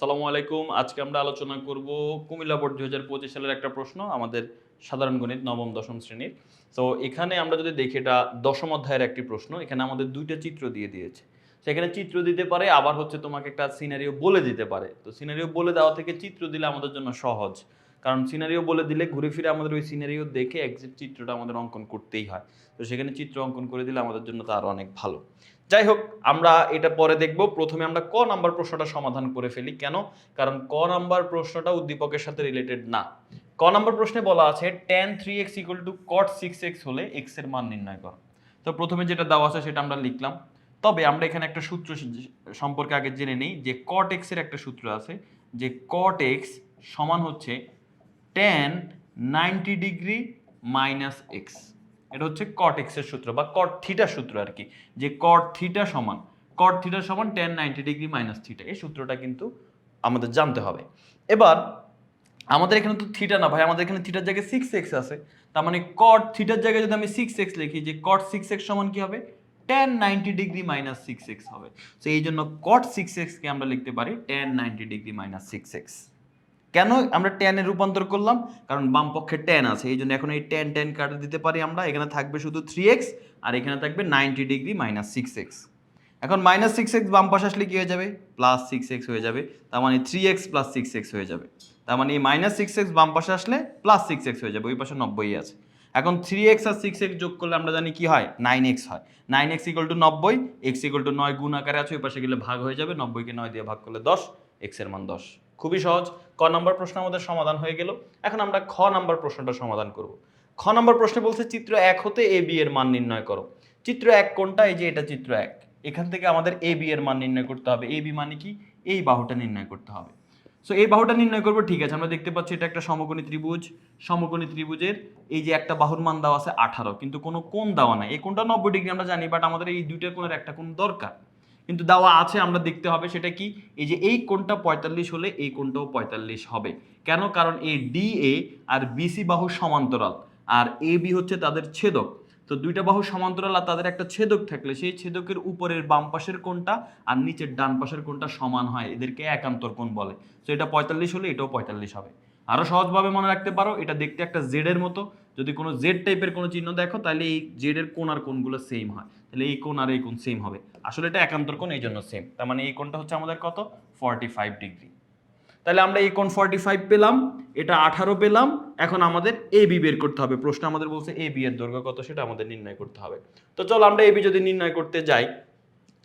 আসসালামু আলাইকুম। আজকে আমরা আলোচনা করব কুমিল্লা বোর্ড ২০২৫ সালের একটা প্রশ্ন আমাদের সাধারণ গণিত নবম দশম শ্রেণীর। তো এখানে আমরা যদি দেখি এটা দশম অধ্যায়ের একটি প্রশ্ন। এখানে আমাদের ২ টা চিত্র দিয়ে দিয়েছে। সেখানে চিত্র দিতে পারে আবার হচ্ছে তোমাকে একটা সিনারিও বলে দিতে পারে। তো সিনারিও বলে দেওয়া থেকে চিত্র দিলে আমাদের জন্য সহজ। কারণ সিনারিও বলে দিলে ঘুরে ফিরে আমাদের ওই সিনারিও দেখে এক্সাক্ট চিত্রটা আমাদের অঙ্কন করতেই হয়। তো সেখানে চিত্র অঙ্কন করে দিলে আমাদের জন্য তো আরো অনেক ভালো। যাই হোক, আমরা এটা পরে দেখব। প্রথমে আমরা ক নাম্বার প্রশ্নটা সমাধান করে ফেলি। কেন? কারণ ক নাম্বার প্রশ্নটা উদ্দীপকের সাথে রিলেটেড না। ক নাম্বার প্রশ্নে বলা আছে tan 3x cot 6x হলে x এর মান নির্ণয় করো। তো প্রথমে যেটা দেওয়া আছে সেটা আমরা লিখলাম। তবে আমরা এখানে একটা সূত্র সম্পর্কে আগে জেনে নেই যে cot x এর একটা সূত্র আছে যে cot x সমান হচ্ছে tan 90 ডিগ্রি মাইনাস x। এটা হচ্ছে cot x এর সূত্র বা cot থিটা সূত্র আর কি, যে cot থিটা সমান tan 90 ডিগ্রি মাইনাস থিটা। এই সূত্রটা কিন্তু আমাদের জানতে হবে। এবার আমাদের এখানে তো থিটা না ভাই, আমাদের এখানে থিটার জায়গায় 6x আছে। তার মানে cot থিটার জায়গায় যদি আমি 6x লিখি, যে cot 6x সমান কি হবে? tan 90 ডিগ্রি মাইনাস 6x হবে। তো এই জন্য cot 6x কে আমরা লিখতে পারি tan 90 ডিগ্রি মাইনাস 6x। কেন আমরা tan এ রূপান্তর করলাম? কারণ বাম পক্ষে tan আছে, এই জন্য এখন এই tan কাটে দিতে পারি আমরা। এখানে থাকবে শুধু 3x আর এখানে থাকবে 90 ডিগ্রি মাইনাস 6x। এখন মাইনাস 6x বাম পাশে আসলে কি হয়ে যাবে? প্লাস 6x হয়ে যাবে। তার মানে 3x প্লাস 6x হয়ে যাবে। তার মানে এই মাইনাস 6x বাম পাশে আসলে প্লাস 6x হয়ে যাবে, ওই পাশে 90 আছে। এখন 3x আর 6x যোগ করলে আমরা জানি কি হয়? 9x হয়। 9x = 90, x = 9 গুণ আকারে আছে, ওই পাশে গেলে ভাগ হয়ে যাবে। 90 কে 9 দিয়ে ভাগ করলে 10, x এর মান 10। খুবই সহজ। ক নম্বর প্রশ্ন আমাদের সমাধান হয়ে গেল। এখন আমরা খ নম্বর প্রশ্নটা সমাধান করব। খ নম্বর প্রশ্নে বলছে চিত্র 1 হতে a b এর মান নির্ণয় করো। চিত্র 1 কোনটা? এই যে এটা চিত্র 1। এখান থেকে আমাদের a b এর মান নির্ণয় করতে হবে। a b মানে কি? এই বাহুটা নির্ণয় করতে হবে। সো এই বাহুটা নির্ণয় করব, ঠিক আছে। আমরা দেখতে পাচ্ছি এটা একটা সমকোণী ত্রিভুজ। সমকোণী ত্রিভুজের এই যে একটা বাহুর মান দেওয়া আছে 18, কিন্তু কোনো কোণ দেওয়া নাই। এই কোণটা 90 ডিগ্রি আমরা জানি, বাট আমাদের এই দুইটা কোণের একটা কোণ দরকার। কিন্তু দেওয়া আছে, আমরা দেখতে হবে সেটা কি। এই যে এই কোণটা 45 হলে এই কোণটাও 45 হবে। কেন? কারণ এই DA আর BC বাহু সমান্তরাল, আর AB হচ্ছে তাদের ছেদক। তো দুইটা বাহু সমান্তরাল আর তাদের একটা ছেদক থাকলে সেই ছেদকের উপরের বাম পাশের কোণটা আর নিচের ডান পাশের কোণটা সমান হয়, এদেরকে একান্তর কোণ বলে। তো এটা 45 হলে এটাও 45 হবে। আরো সহজভাবে মনে রাখতে পারো, এটা দেখতে একটা জেড এর মতো। যদি কোনো জেড টাইপের কোনো চিহ্ন দেখো, তাহলে এই জেড এর কোণ আর কোণগুলো সেম হয়। তাহলে এই কোণ আর এই কোণ সেম হবে। আসলে এটা একান্তর কোণ, এই জন্য সেম। তার মানে এই কোণটা হচ্ছে আমাদের কত? 45 ডিগ্রি। তাহলে আমরা এই কোণ 45 পেলাম, এটা 18 পেলাম। এখন আমাদের AB বের করতে হবে। প্রশ্ন আমাদের বলছে AB এর দৈর্ঘ্য কত, সেটা আমাদের নির্ণয় করতে হবে। তো চলো আমরা AB যদি নির্ণয় করতে যাই,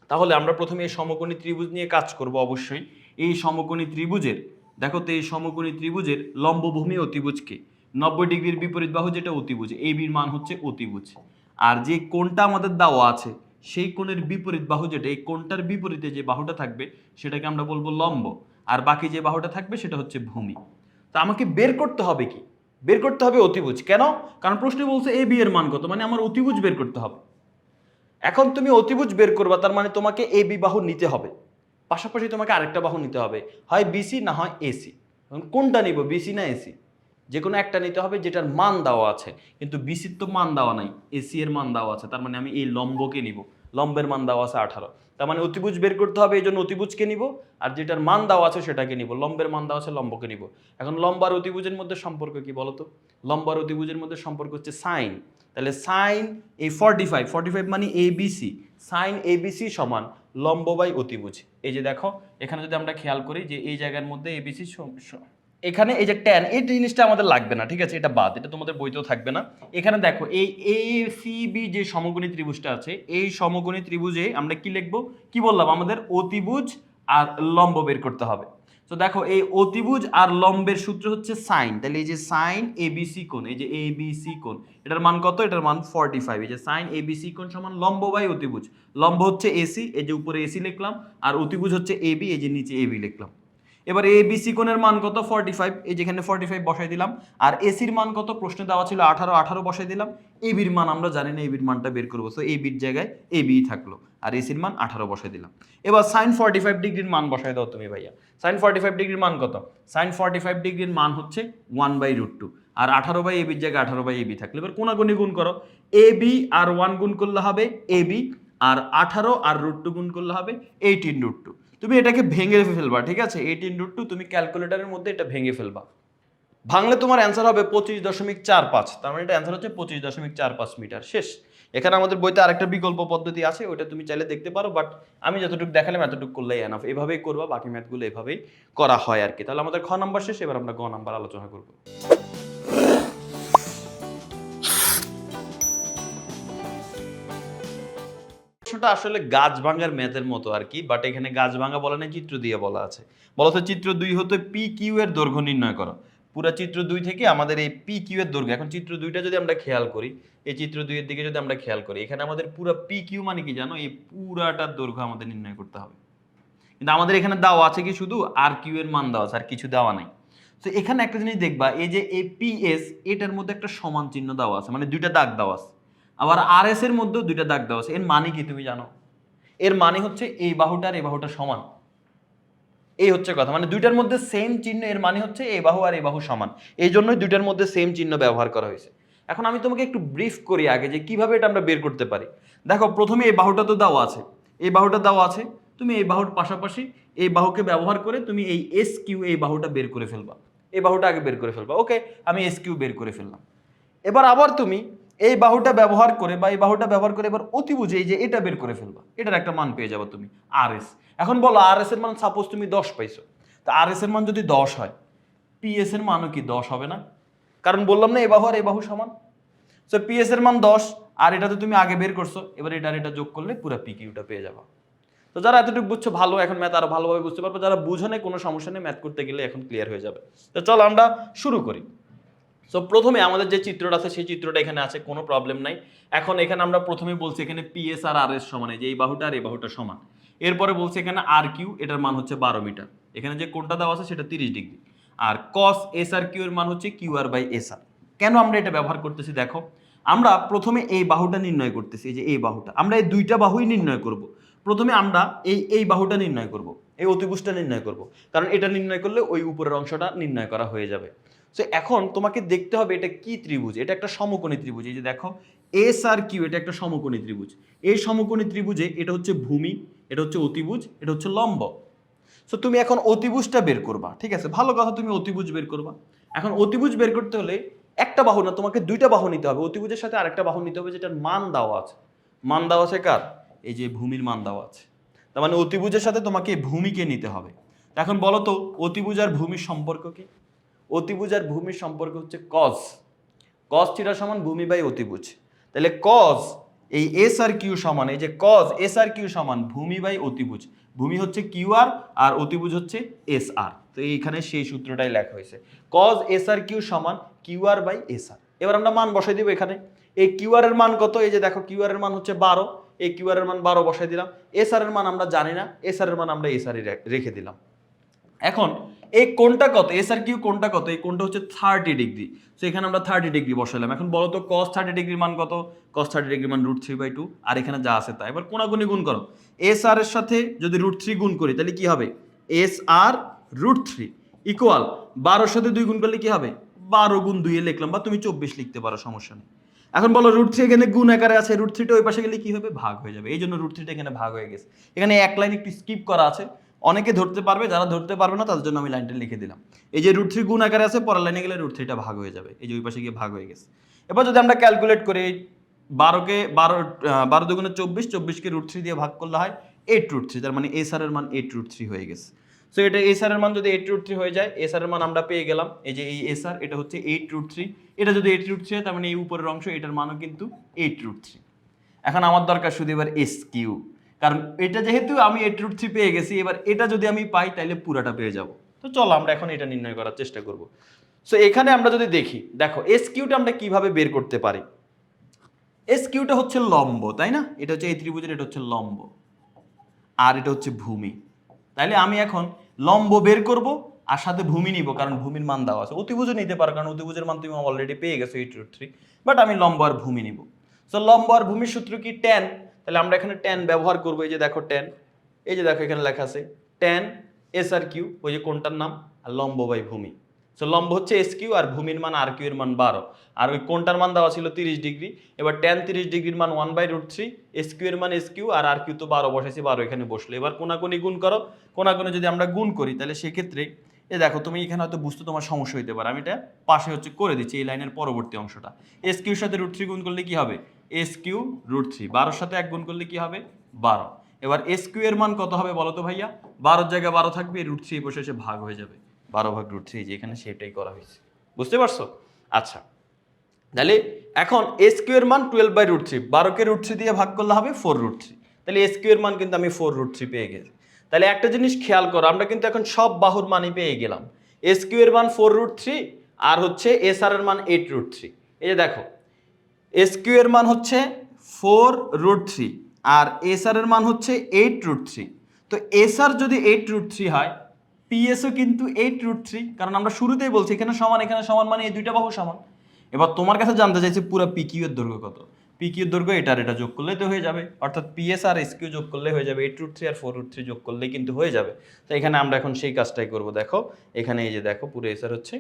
তাহলে আমরা প্রথমে এই সমকোণী ত্রিভুজ নিয়ে কাজ করব অবশ্যই। এই সমকোণী ত্রিভুজের, দেখো তো এই সমকোণী ত্রিভুজের লম্বভূমি অতিভুজকে 90 ডিগ্রির বিপরীত বাহু যেটা অতিভুজ, ABর মান হচ্ছে অতিভুজ। আর যে কোণটা আমাদের দেওয়া আছে সেই কোণের বিপরীত বাহু যেটা, এই কোণটার বিপরীতে যে বাহুটা থাকবে সেটাকে আমরা বলবো লম্ব। আর বাকি যে বাহুটা থাকবে সেটা হচ্ছে ভূমি। তা আমাকে বের করতে হবে কি? বের করতে হবে অতিভুজ। কেন? কারণ প্রশ্নে বলছে AB এর মান কত, মানে আমার অতিভুজ বের করতে হবে। এখন তুমি অতিভুজ বের করবা, তার মানে তোমাকে AB বাহু নিতে হবে, পাশাপাশি তোমাকে আরেকটা বাহু নিতে হবে, হয় BC না হয় AC। কোনটা নিব, BC না AC? যে কোনো একটা নিতে হবে যেটার মান দেওয়া আছে। কিন্তু BCর তো মান দেওয়া নাই, AC এর মান দেওয়া আছে। তার মানে আমি এই লম্বকে নিব। লম্বের মান দেওয়া আছে 18। তার মানে অতিভুজ বের করতে হবে, এই জন্য অতিভুজকে নিব। আর যেটার মান দেওয়া আছে সেটাকে নিব। লম্বের মান দেওয়া আছে, লম্বকে নিব। এখন লম্ব আর অতিভুজের মধ্যে সম্পর্ক কি বলো তো? লম্ব আর অতিভুজের মধ্যে সম্পর্ক হচ্ছে সাইন। তাহলে সাইন এই 45 মানে ABC, সাইন ABC সমান লম্ব বাই অতিভুজ। এই যে দেখো এখানে যদি আমরা খেয়াল করি যে এই জায়গার মধ্যে ABC, এখানে এই যে ট্যান, এই জিনিসটা আমাদের লাগবে না, ঠিক আছে, এটা বাদ, এটা তোমাদের বইতেও থাকবে না। এখানে দেখো এই ACB যে সমকোণী ত্রিভুজটা আছে, এই সমকোণী ত্রিভুজে আমরা কি লিখবো? কি বললাম? আমাদের অতিভুজ আর লম্ব বের করতে হবে। তো দেখো এই অতিভুজ আর লম্বের সূত্র হচ্ছে সাইন। তাহলে এই যে সাইন ABC কোণ, এই যে ABC কোণ, এটার মান কত? এটার মান 45। এই যে সাইন ABC কোণ সমান লম্ব বাই অতিভুজ। লম্ব হচ্ছে AC, এই যে উপরে AC লিখলাম, আর অতিভুজ হচ্ছে AB, এই যে নিচে AB লিখলাম। এবার ABC কোণের মান কত? 45, এই যেখানে 45 বসাই দিলাম। আর এসির মান কত? প্রশ্নে দেওয়া ছিল 18, 18 বসাই দিলাম। এবির মান আমরা জানি না, এবির মানটা বের করবো। সো এবির জায়গায় এবি থাকলো, আর এসির মান 18 বসাই দিলাম। এবার সাইন 45 ডিগ্রির মান বসাই দাও তুমি ভাইয়া। সাইন 45 ডিগ্রির মান কত? সাইন 45 ডিগ্রির মান হচ্ছে 1/√2। আর 18 বাই এবির জায়গায় 18 বাই এবি থাকলো। এবার কোনাগুনি গুণ করো। এবি আর 1 গুণ করলে হবে এবি, আর 18 আর √2 গুণ করলে হবে 18√2। তুমি এটাকে ভেঙে ফেলবা, ঠিক আছে? 18√2 তুমি ক্যালকুলেটরের মধ্যে এটা ভেঙে ফেলবা। ভাঙলে তোমার অ্যান্সার হবে 25.45। তার মানে এটা অ্যান্সার হচ্ছে 25.45 মিটার। শেষ। এখানে আমাদের বইতে আরেকটা বিকল্প পদ্ধতি আছে, ওটা তুমি চাইলে দেখতে পারো, বাট আমি যতটুকু দেখালাম এতটুকু করলেই এনাফ। এভাবেই করবা, বাকি ম্যাথগুলো এভাবেই করা হয় আর কি। তাহলে আমাদের খ নাম্বার শেষ, এবার আমরা গ নাম্বার আলোচনা করব। প্রশ্নটা আসলে গাছ ভাঙার ম্যাথের মতো আর কি, বাট এখানে গাছ ভাঙা বলা নেই, চিত্র দিয়ে বলা আছে। বলতো চিত্র 2 হতে পি কিউ এর দৈর্ঘ্য নির্ণয় করো। পুরো চিত্র 2 থেকে আমাদের এই পি কিউ এর দৈর্ঘ্য, এখন চিত্র 2টা যদি আমরা খেয়াল করি, এই চিত্র 2 এর দিকে যদি আমরা খেয়াল করি, এখানে আমাদের পুরো পি কিউ মানে কি জানো? এই পুরাটার দৈর্ঘ্য আমাদের নির্ণয় করতে হবে। কিন্তু আমাদের এখানে দেওয়া আছে কি শুধু আর কিউ এর মান দেওয়া আছে, আর কিছু দেওয়া নাই। তো এখানে একটা জিনিস দেখবা, এই যে এই পি এস, এটার মধ্যে একটা সমান চিহ্ন দেওয়া আছে, মানে দুইটা দাগ দেওয়া আছে। আবার আর এস এর মধ্যেও দুইটা দাগ দেওয়া আছে। এর মানে কি তুমি জানো? এর মানে হচ্ছে এই বাহুটা আর এই বাহুটা সমান। এই হচ্ছে কথা, মানে দুইটার মধ্যে সেম চিহ্ন, এর মানে হচ্ছে এই বাহু আর এই বাহু সমান। এই জন্যই দুইটার মধ্যে সেম চিহ্ন ব্যবহার করা হয়েছে। এখন আমি তোমাকে একটু ব্রিফ করি আগে যে কিভাবে এটা আমরা বের করতে পারি। দেখো, প্রথমে এই বাহুটা তো দেওয়া আছে, এই বাহুটা দেওয়া আছে, তুমি এই বাহুর পাশাপাশি এই বাহুকে ব্যবহার করে তুমি এই এস কিউ, এই বাহুটা বের করে ফেলবা। এই বাহুটা আগে বের করে ফেলবা। ওকে, আমি এস কিউ বের করে ফেললাম। এবার আবার তুমি এই বাহুটা ব্যবহার করে বা এই বাহুটা ব্যবহার করে এবার অতিভুজ এই যে এটা বের করে ফেলবা। এটার একটা মান পেয়ে যাবে তুমি, আর এস। এখন বলো, আর এস এর মান সাপোজ তুমি 10 পাইছো, তা আর এস এর মান যদি 10 হয়, পি এস এর মানও কি 10 হবে না? কারণ বললাম না এই বাহু আর এই বাহু সমান। সো পি এস এর মান 10, আর এটা তো তুমি আগে বের করছো, এবার এটা আর এটা যোগ করলে পুরো পি কিউটা পেয়ে যাবা। তো যারা এতটুকু বুঝছো ভালো, এখন ম্যাথ আরো ভালোভাবে বুঝতে পারবে। যারা বুঝো না, কোনো সমস্যা নেই, ম্যাথ করতে গেলে এখন ক্লিয়ার হয়ে যাবে। তো চলো আমরা শুরু করি। সো প্রথমে আমাদের যে চিত্রটা আছে সেই চিত্রটা এখানে আছে, কোনো প্রবলেম নাই। এখন এখানে আমরা প্রথমে বলছি এখানে পিএস আর আর এস সমান, এই যে এই বাহুটা আর এই বাহুটা সমান। এরপরে বলছি এখানে আর কিউ, এটার মান হচ্ছে 12 মিটার। এখানে যে কোণটা দেওয়া আছে সেটা 30 ডিগ্রি। আর কস এস আর কিউ এর মান হচ্ছে কিউ আর বাই এস আর। কেন আমরা এটা ব্যবহার করতেছি দেখো, আমরা প্রথমে এই বাহুটা নির্ণয় করতেছি, এই যে এই বাহুটা, আমরা এই দুইটা বাহুই নির্ণয় করব। প্রথমে আমরা এই বাহুটা নির্ণয় করব, এই অতিভুজটা নির্ণয় করব, কারণ এটা নির্ণয় করলে ওই উপরের অংশটা নির্ণয় করা হয়ে যাবে। সো এখন তোমাকে দেখতে হবে এটা কি ত্রিভুজ। এটা একটা সমকোণী ত্রিভুজ। এই যে দেখো, এস আর কিউ, এটা একটা সমকোণী ত্রিভুজ। এই সমকোণী ত্রিভুজে এটা হচ্ছে ভূমি, এটা হচ্ছে অতিভুজ, এটা হচ্ছে লম্ব। সো তুমি এখন অতিভুজটা বের করবা, ঠিক আছে? ভালো কথা, তুমি অতিভুজ বের করবা। এখন অতিভুজ বের করতে হলে একটা বাহু না, তোমাকে দুইটা বাহু নিতে হবে। অতিভুজের সাথে আরেকটা বাহু নিতে হবে, যেটার মান দেওয়া আছে। মান দেওয়া আছে কার? এই যে ভূমির মান দেওয়া আছে। তার মানে অতিভুজের সাথে তোমাকে ভূমিকে নিতে হবে। এখন বলো তো, অতিভুজ আর ভূমির সম্পর্ক কি? অতিভুজ আর ভূমির সম্পর্ক হচ্ছে কজ। কজ থিটা সমান ভূমি বাই অতিভুজ। তাহলে কজ এই এস আর কিউ সমান, এই যে কজ এস আর কিউ সমান ভূমি বাই অতিভুজ। ভূমি হচ্ছে কিউ আর, আর অতিভুজ হচ্ছে এস আর। তো এইখানে সেই সূত্রটাই লেখা হয়েছে, কজ এস আর কিউ সমান কিউ আর বাই এস আর। এবার আমরা মান বসাই দিব এখানে। এই কিউ আর এর মান কত? এই যে দেখো, কিউ আর এর মান হচ্ছে 12। এই কিউ আর এর মান 12 বসাই দিলাম। এস আর এর মান আমরা জানি না, এস আর এর মান আমরা এস আর রেখে দিলাম। এখন এই কোণটা কত? এস আর কিউ কোণটা কত? এই কোণটা হচ্ছে 30 ডিগ্রি। সো এখানে আমরা 30 ডিগ্রি বসাইলাম। এখন বলো তো cos 30 ডিগ্রির মান কত? cos 30 ডিগ্রির মান √3/2। আর এখানে যা আছে তা। এবার কোণাগুণি গুণ করো। এস আর এর সাথে যদি √3 গুণ করি তাহলে কি হবে? এস আর √3 ইকুয়াল 12 সাথে 2 গুণ করলে কি হবে? 12 গুণ 2 এ লিখলাম, বা তুমি 24 লিখতে পারো, সমস্যা নেই। এখন বলো √3 এখানে গুণ আকারে আছে, √3টা ওই পাশে গেলে কি হবে? ভাগ হয়ে যাবে। এই জন্য √3টা এখানে ভাগ হয়ে গেছে। এখানে এক লাইন একটু স্কিপ করা আছে, অনেকে ধরতে পারবে, যারা ধরতে পারবে না তাদের জন্য আমি লাইনটা লিখে দিলাম। এই যে √3 গুণ আকারে আছে, পরের লাইনে গেলে √3টা ভাগ হয়ে যাবে। এই যে ওই পাশে গিয়ে ভাগ হয়ে গেছে। এবার যদি আমরা ক্যালকুলেট করি, 12 দুগুণে 24, 24কে √3 দিয়ে ভাগ করলে হয় 8√3। তার মানে এস আর এর মান 8√3 হয়ে গেছে। সো এটা এস আর এর মান যদি 8√3 হয়ে যায়, এস আর এর মান আমরা পেয়ে গেলাম। এই যে এই এস আর, এটা হচ্ছে 8√3। এটা যদি 8√3 হয়, তার মানে এই উপরের অংশ, এটার মানও কিন্তু 8√3। এখন আমার দরকার শুধু এবার এস কিউ, কারণ এটা যেহেতু আমি 8√3 পেয়ে গেছি, এবার এটা যদি আমি পাই তাহলে পুরাটা পেয়ে যাব। তো চলো আমরা এখন এটা নির্ণয় করার চেষ্টা করব। সো এখানে আমরা যদি দেখি, দেখো এস কিউটা আমরা কিভাবে বের করতে পারি। এস কিউটা হচ্ছে লম্ব, তাই না? এটা হচ্ছে এই ত্রিভুজের, এটা হচ্ছে লম্ব, আর এটা হচ্ছে ভূমি। তাইলে আমি এখন লম্ব বের করব আর সাথে ভূমি নিব, কারণ ভূমির মান দেওয়া আছে। অতিভুজও নিতে পারো, কারণ অতিভুজের মান তুমি অলরেডি পেয়ে গেছো 8√3, বাট আমি লম্ব আর ভূমি নিব। সো লম্ব আর ভূমির সূত্র কি? ট্যান। তাহলে আমরা এখানে ট্যান ব্যবহার করব। এই যে দেখো ট্যান, এই যে দেখো এখানে লেখা আছে ট্যান এস আর কিউ, ওই যে কোনটার নাম, আর লম্ব বাই ভূমি। সো লম্ব হচ্ছে এস কিউ আর ভূমির মান আর কিউ এর মান 12, আর ওই কোণটার মান দেওয়া ছিল 30 ডিগ্রি। এবার ট্যান 30 ডিগ্রির মান 1/√3, এস কিউ এর মান এস কিউ আর কিউ তো 12 বসাইছি, 12 এখানে বসলো। এবার কোনাকুনি গুণ করো, কোনাকুনি যদি আমরা গুণ করি তাহলে সেক্ষেত্রে এ দেখো তুমি এখানে হয়তো বুঝতে তোমার সমস্যা হইতে পারে, আমি এটা পাশে হচ্ছে করে দিচ্ছি এই লাইনের পরবর্তী অংশটা। এস কিউর সাথে √3 গুণ করলে কি হবে, এস কিউ √3, 12 সাথে 1 গুণ করলে কি হবে 12। এবার এস কিউ এর মান কত হবে বলো তো ভাইয়া, 12 জায়গায় 12 থাকবে, √3 বসে এসে ভাগ হয়ে যাবে, 12/√3, যে এখানে সেটাই করা হয়েছে, বুঝতে পারছো? আচ্ছা, তাহলে এখন এস কিউ এর মান 12/√3, 12কে √3 দিয়ে ভাগ করলে হবে 4√3, তাহলে এস কিউ এর মান কিন্তু আমি 4√3 পেয়ে গেছি। তাহলে একটা জিনিস খেয়াল করো, আমরা কিন্তু এখন সব বাহুর মানই পেয়ে গেলাম। এস কিউ এর মান 4√3 আর হচ্ছে এস আর এর মান 8√3। এই যে দেখো এস কিউ এর মান হচ্ছে 4√3 আর এস আর এর মান হচ্ছে 8√3। তো এস আর যদি 8√3 হয়, পিএসও কিন্তু 8√3, কারণ আমরা শুরুতেই বলছি এখানে সমান মানে এই দুইটা বাহু সমান। এবার তোমার কাছে জানতে চাইছে পুরো পিকিউ এর দৈর্ঘ্য কত, পিকিউ এর দৈর্ঘ্য এটা আর এটা যোগ করলেই তো হয়ে যাবে, অর্থাৎ পিএস আর এসকিউ যোগ করলে হয়ে যাবে, 8√3 আর 4√3 যোগ করলেই কিন্তু হয়ে যাবে। তো এখানে আমরা এখন সেই কাজটাই করব। দেখো এখানে এই যে দেখো পুরো এস আর হচ্ছে,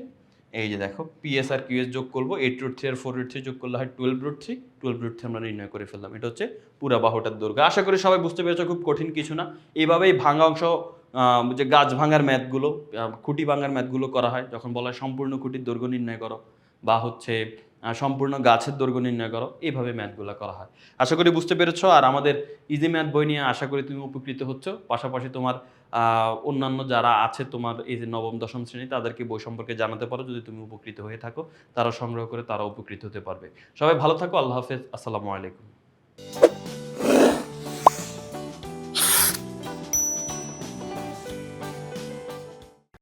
এই যে দেখো পিএস আর কিউএস যোগ করবো, 8√3 আর 4√3 যোগ করলে হয় 12√3, 12√3 আমরা নির্ণয় করে ফেললাম। এটা হচ্ছে পুরা বাহুটার দৈর্ঘ্য। আশা করি সবাই বুঝতে পেরেছো, খুব কঠিন কিছু না। এইভাবেই ভাঙা অংশ, যে গাছ ভাঙার ম্যাথগুলো, খুঁটি ভাঙার ম্যাথগুলো করা হয়, যখন বলা হয় সম্পূর্ণ খুঁটির দৈর্ঘ্য নির্ণয় করো বা হচ্ছে সম্পূর্ণ গাছের দৈর্ঘ্য নির্ণয় করো, এইভাবে ম্যাথগুলো করা হয়। আশা করি বুঝতে পেরেছো। আর আমাদের ইজি ম্যাথ বই নিয়ে আশা করি তুমি উপকৃত হচ্ছ। পাশাপাশি তোমার অন্যান্য যারা আছে তোমার এই যে নবম দশম শ্রেণী, তাদেরকে বই সম্পর্কে জানাতে পারো, যদি তুমি উপকৃত হয়ে থাকো, তারা সংগ্রহ করে তারা উপকৃত হতে পারবে। সবাই ভালো থাকো, আল্লাহ হাফেজ, আসসালামু আলাইকুম।